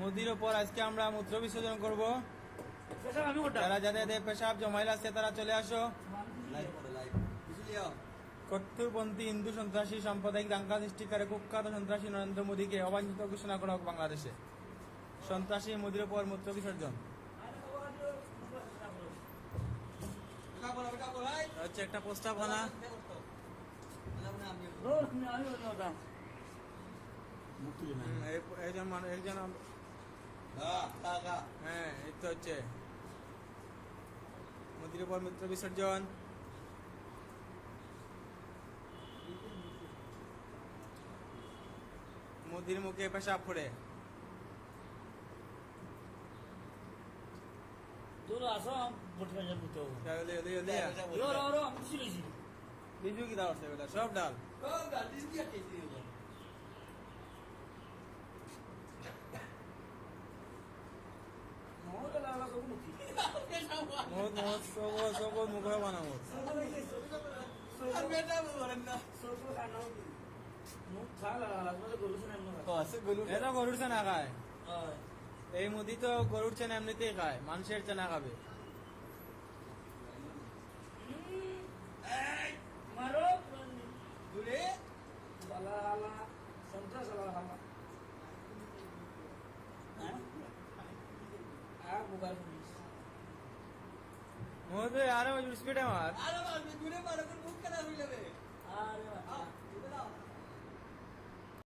মোদির ওপর আজকে আমরা মূত্র বিসর্জন করব। যারা যাদের পেশাব জমাইল আছে তারা চলে আসো। কট্টরপন্থী হিন্দু সন্ত্রাসী সাম্প্রদায়িক দাঙ্গা সৃষ্টিকারী কুখ্যাত সন্ত্রাসী নরেন্দ্র মোদীকে অবাঞ্ছিত ঘোষণা করা হোক বাংলাদেশে। সন্ত্রাসী মোদির ওপর মূত্র বিসর্জন হচ্ছে একটা প্রস্তাবনা। হ্যাঁ, এই তো হচ্ছে মোদির উপর মূত্র বিসর্জন। মোদির মুখে পেশাব পড়ে। বিজু কি দাও সব ডাল মুখ বানাবো এটা গরুর চেনা খায়। এই মুদি তো গরুর চেনা এমনিতেই খায়, মানুষের চেনা খাবে। মোদি আরো স্পিডে মার।